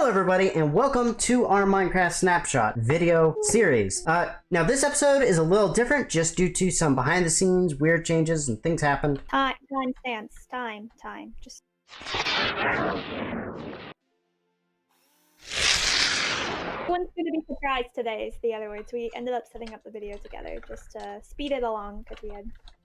Hello everybody and welcome to our Minecraft Snapshot video series. Now this episode is a little different just due to some behind the scenes weird changes and things happened. Time stance. Time. Just. Everyone's going to be surprised today is the other words. We ended up setting up the video together just to speed it along because we had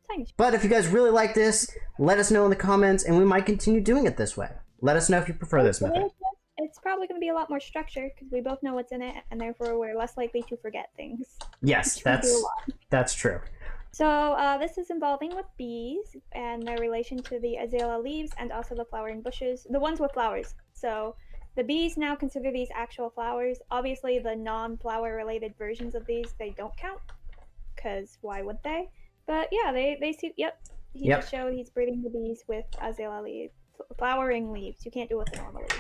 time. But if you guys really like this, let us know in the comments and we might continue doing it this way. Let us know if you prefer this method. It's probably going to be a lot more structured because we both know what's in it and therefore we're less likely to forget things. Yes, that's true. So this is involving with bees and their relation to the azalea leaves and also the flowering bushes, the ones with flowers. So the bees now consider these actual flowers. Obviously the non-flower related versions of these, they don't count because why would they? But yeah, they see, he just showed he's breeding the bees with azalea leaves, flowering leaves. You can't do it with the normal leaves.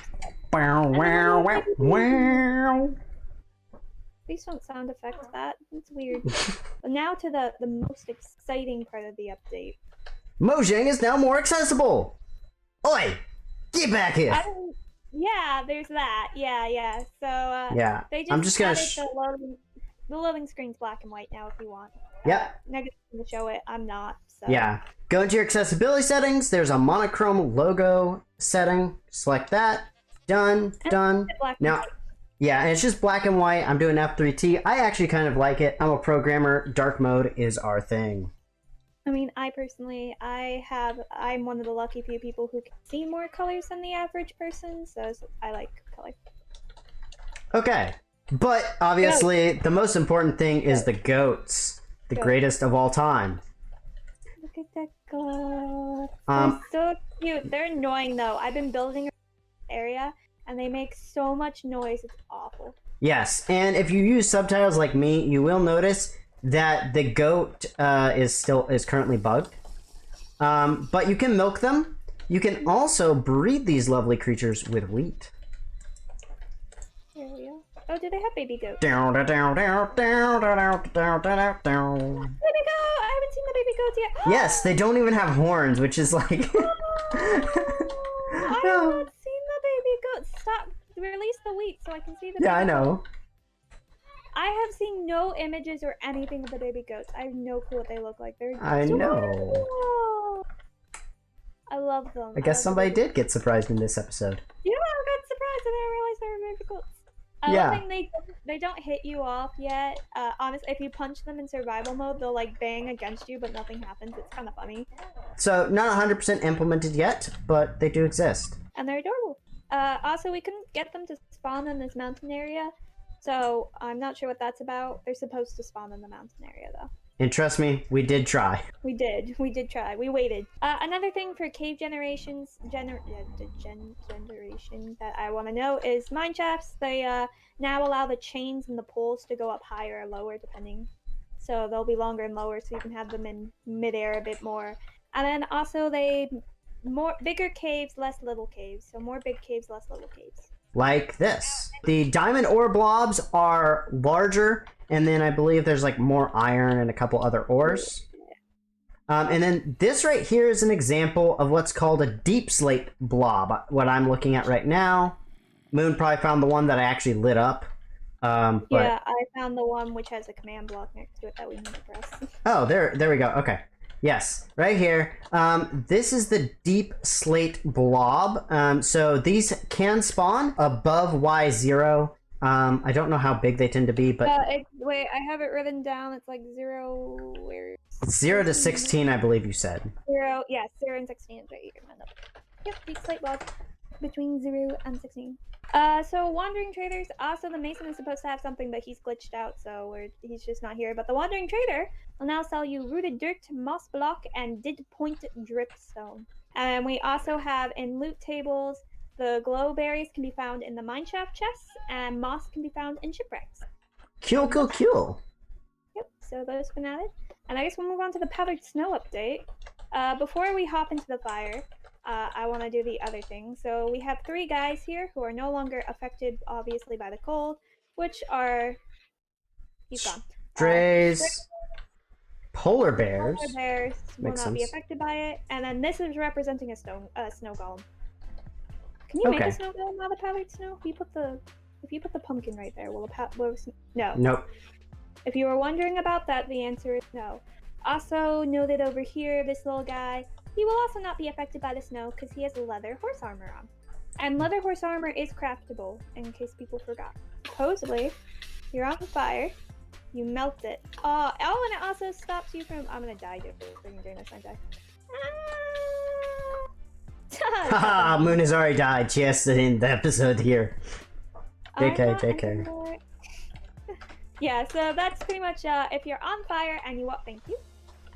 Please don't sound effect that. It's weird. But now to the most exciting part of the update. Mojang is now more accessible! Oi! Get back here! Yeah, there's that. Yeah. So, yeah. they just I'm just gonna the loading screen's black and white now if you want. Yep. Negative to show it. I'm not. So. Yeah. Go into your accessibility settings. There's a monochrome logo setting. Select that. Done. Now, yeah, and it's just black and white. I'm doing F3T. I actually kind of like it. I'm a programmer. Dark mode is our thing. I mean, I'm one of the lucky few people who can see more colors than the average person, so I like color. Okay. But obviously, the most important thing is the goats. The greatest of all time. Look at that goat. They're so cute. They're annoying though. I've been building an area and they make so much noise. It's awful. Yes, and if you use subtitles like me, you will notice that the goat is currently bugged. But you can milk them. You can also breed these lovely creatures with wheat. There we go. Oh, do they have baby goats? Baby goat! I haven't seen the baby goats yet. Yes, they don't even have horns, which is like... I have not seen the baby goats. Stop. Release the wheat so I can see the baby I know. I have seen no images or anything of the baby goats. I have no clue what they look like. I know. I love them. I guess somebody did get surprised in this episode. Yeah, I got surprised. I didn't realize they were baby goats. I don't think they don't hit you off yet. Honestly, if you punch them in survival mode, they'll like bang against you, but nothing happens. It's kind of funny. So not 100% implemented yet, but they do exist. And they're adorable. Also, we couldn't get them to spawn in this mountain area, so I'm not sure what that's about. They're supposed to spawn in the mountain area, though. And trust me, we did try. We did try. We waited. Another thing for cave generation that I want to know is mine shafts. They now allow the chains and the poles to go up higher or lower depending. So they'll be longer and lower, so you can have them in midair a bit more. And then also bigger caves, less little caves. So more big caves, less little caves. Like this. The diamond ore blobs are larger, and then I believe there's like more iron and a couple other ores. And then this right here is an example of what's called a deep slate blob, what I'm looking at right now. Moon probably found the one that I actually lit up. Yeah, I found the one which has a command block next to it that we need to press. Oh, there we go. Okay. Yes, right here. This is the deep slate blob. So these can spawn above Y0. I don't know how big they tend to be, but... wait, I have it written down. It's like 0... Where? 0 to 16, I believe you said. 0 and 16 is right here. Yep, deep slate blob. Between 0 and 16. So Wandering Traders, also the Mason is supposed to have something, but he's glitched out, so he's just not here. But the Wandering Trader will now sell you rooted dirt, moss block, and did point dripstone. And we also have in loot tables, the glow berries can be found in the mineshaft chests, and moss can be found in shipwrecks. Cool. Yep, so those have been added. And I guess we'll move on to the powdered snow update. Before we hop into the fire, I want to do the other thing. So we have 3 guys here who are no longer affected, obviously, by the cold, which are... He's gone. Strays. Polar bears. Polar bears will not be affected by it. And then this is representing a snow golem. Can you make Okay. a snow golem out of powdered snow? If you put the pumpkin right there, no. Nope. If you were wondering about that, the answer is no. Also noted over here, this little guy, he will also not be affected by the snow because he has leather horse armor on. And leather horse armor is craftable, in case people forgot. Supposedly, you're on fire, you melt it. Oh, and it also stops you from. I'm gonna die during this, aren't I? Haha, Moon has already died just in the episode here. JK. Yeah, so that's pretty much if you're on fire and you walk. Thank you.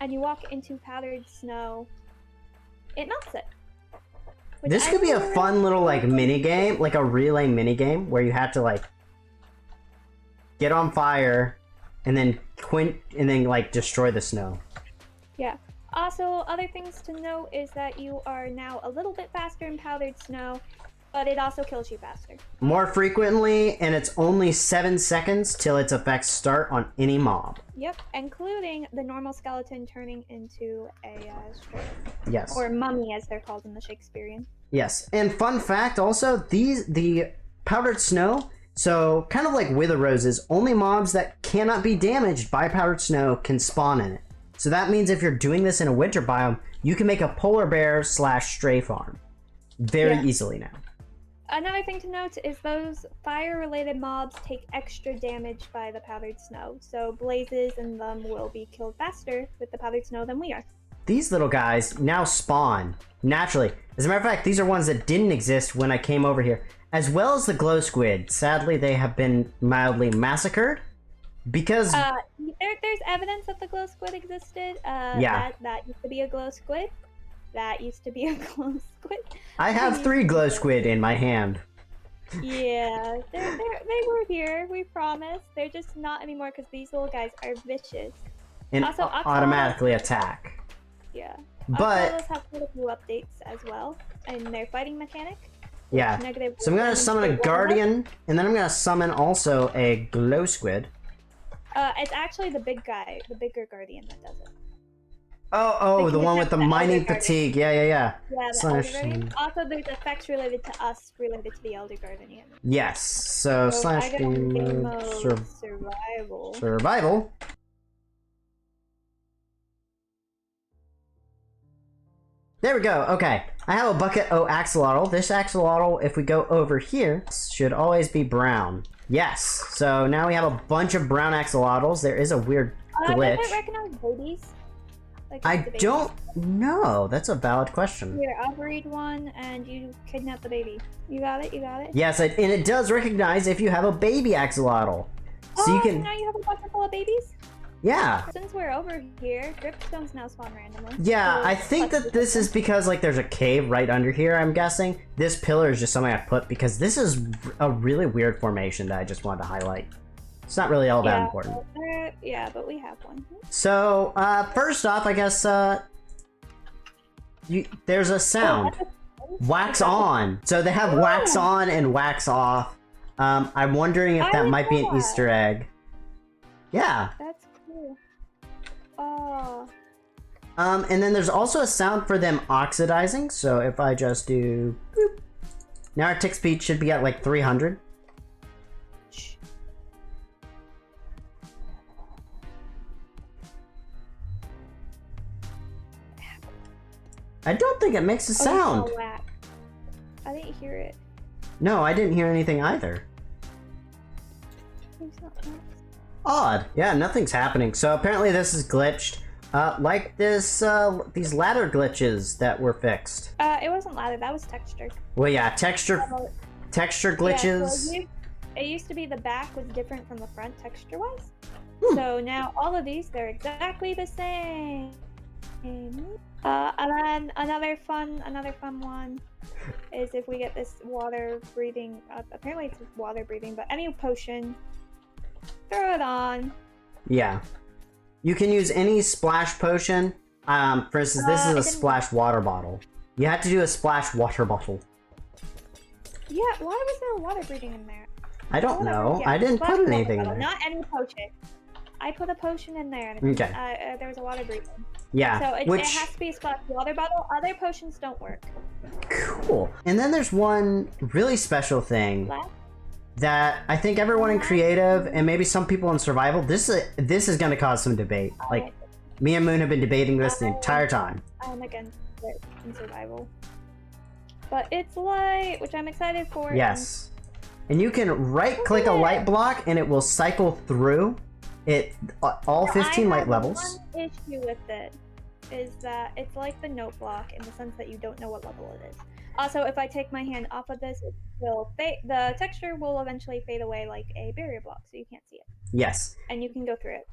And you walk into powdered snow, it melts it. This could be a fun little like mini game, like a relay mini game where you have to like get on fire and then like destroy the snow. Yeah. Also, other things to note is that you are now a little bit faster in powdered snow, but it also kills you faster. More frequently, and it's only 7 seconds till its effects start on any mob. Yep, including the normal skeleton turning into a strain. Yes. Or mummy, as they're called in the Shakespearean. Yes, and fun fact also, the powdered snow, so kind of like wither roses, only mobs that cannot be damaged by powdered snow can spawn in it. So that means if you're doing this in a winter biome, you can make a polar bear / stray farm very easily now. Another thing to note is those fire-related mobs take extra damage by the powdered snow, so blazes and them will be killed faster with the powdered snow than we are. These little guys now spawn naturally. As a matter of fact, these are ones that didn't exist when I came over here, as well as the glow squid. Sadly, they have been mildly massacred because there's evidence that the glow squid existed. That used to be a glow squid. That used to be a glow squid. I have 3 glow squid in my hand. Yeah, they were here, we promise. They're just not anymore because these little guys are vicious. And also, automatically attack. Yeah. But Oxalos have quite a few updates as well, and their fighting mechanic. Yeah. So I'm gonna summon a guardian, and then I'm gonna summon also a glow squid. It's actually the big guy, the bigger guardian that does it. Oh, the one with the mining Elder fatigue. Yeah. Yeah, the Elder Guardian. Also, there's effects related to us related to the Elder Guardian. Yes. So slash I got on game mode survival. Survival. There we go. Okay. I have a bucket axolotl. This axolotl, if we go over here, should always be brown. Yes. So now we have a bunch of brown axolotls. There is a weird glitch. Does it recognize babies? Like, I don't know. That's a valid question. Here, I'll breed one, and you kidnap the baby. You got it? You got it? Yes, and it does recognize if you have a baby axolotl. So you can. Now you have a bucket full of babies? Yeah. Since we're over here, dripstones now spawn randomly. Yeah, So I think that this is because like there's a cave right under here, I'm guessing. This pillar is just something I put because this is a really weird formation that I just wanted to highlight. It's not really all that important. But we have one. So, first off, I guess, there's a sound. Wax on. So they have wax on and wax off. I'm wondering if that might be an Easter egg. Yeah. That's cool. Oh. And then there's also a sound for them oxidizing. So if I just do boop, now our tick speed should be at like 300. I don't think it makes a sound. I didn't hear it. No, I didn't hear anything either. Odd. Yeah, nothing's happening. So apparently this is glitched. Like this, these ladder glitches that were fixed. It wasn't ladder, that was texture. Well, yeah, texture glitches. Yeah, so it used to be the back was different from the front texture-wise. So now all of these, they're exactly the same. And then another fun one is if we get this water breathing. Apparently it's water breathing, but any potion, throw it on. Yeah, you can use any splash potion. For instance, this is a splash water bottle. You have to do a splash water bottle. Yeah, why was there water breathing in there? I don't know. Yeah, I didn't put anything in there. Not any potion. I put a potion in there. Okay. There was a water breathing. Yeah, So it which has to be a splash water bottle. Other potions don't work. cool. And then there's one really special thing Splash? that I think everyone in creative and maybe some people in survival. This is going to cause some debate. Like me and Moon have been debating this the entire time. I'm against it in survival, but it's light, which I'm excited for. Yes, and you can right-click a light block and it will cycle through it all 15 light levels. One issue with it is that it's like the note block in the sense that you don't know what level it is. Also, if I take my hand off of this, it will fade. The texture will eventually fade away like a barrier block, so you can't see it. Yes. And you can go through it.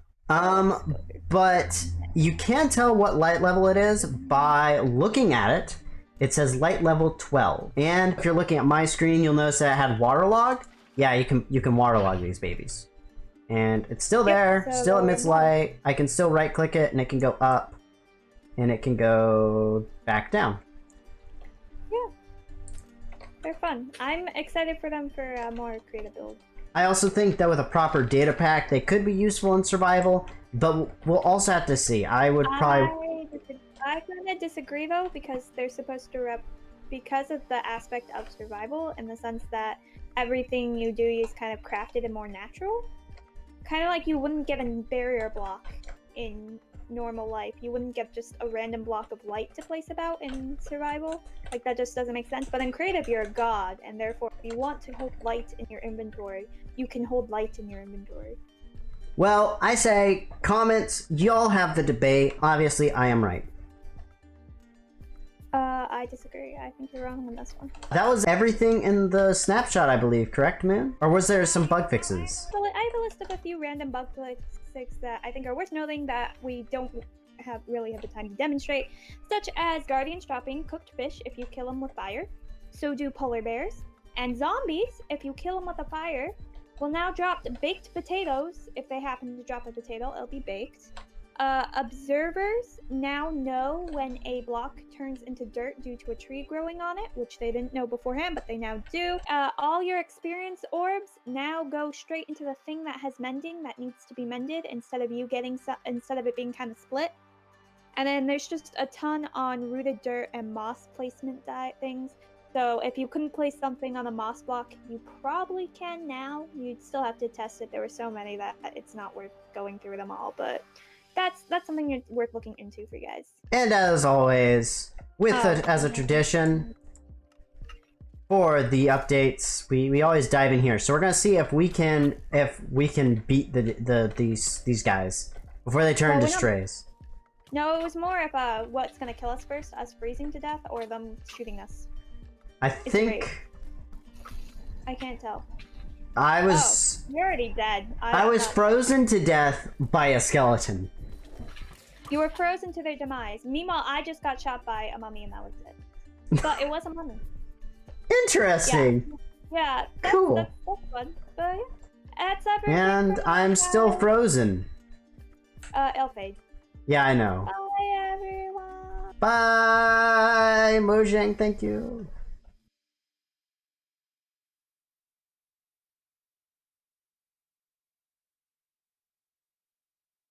But you can tell what light level it is by looking at it. It says light level 12. And if you're looking at my screen, you'll notice that it had waterlog. Yeah, you can waterlog these babies. And it's still there, so still emits light. I can still right click it and it can go up and it can go back down. Yeah. They're fun. I'm excited for them for a more creative build. I also think that with a proper data pack, they could be useful in survival, but we'll also have to see. I would probably... I kind of disagree, though, because they're supposed to because of the aspect of survival, in the sense that everything you do is kind of crafted and more natural. Kind of like you wouldn't get a barrier block in normal life. You wouldn't get just a random block of light to place about in survival. Like, that just doesn't make sense. But in creative, you're a god, and therefore, if you want to hold light in your inventory, you can hold light in your inventory. Well, I say, comments, y'all have the debate. Obviously, I am right. I disagree. I think you're wrong on this one. That was everything in the snapshot, I believe, correct, man? Or was there some bug fixes? So I have a list of a few random bug fixes that I think are worth noting that we don't really have the time to demonstrate, such as guardians dropping cooked fish if you kill them with fire. So do polar bears. And zombies, if you kill them with a fire, will now drop baked potatoes. If they happen to drop a potato, it'll be baked. Observers now know when a block turns into dirt due to a tree growing on it, which they didn't know beforehand, but they now do. All your experience orbs now go straight into the thing that has mending that needs to be mended instead of it being kind of split. And then there's just a ton on rooted dirt and moss placement things. So if you couldn't place something on a moss block, you probably can now. You'd still have to test it. There were so many that it's not worth going through them all, but that's something worth looking into for you guys. And as always, as a tradition, for the updates, we always dive in here. So we're gonna see if we can beat these guys before they turn into strays. No, it was more of what's gonna kill us first, us freezing to death, or them shooting us. I think I can't tell. I was. Oh, you're already dead. I was frozen to death by a skeleton. You were frozen to their demise. Meanwhile, I just got shot by a mummy and that was it. But it was a mummy. Interesting. Yeah. Cool. That's fun. But yeah, that's everything. And I'm still frozen. It'll fade. Yeah, I know. Bye, everyone. Bye, Mojang. Thank you.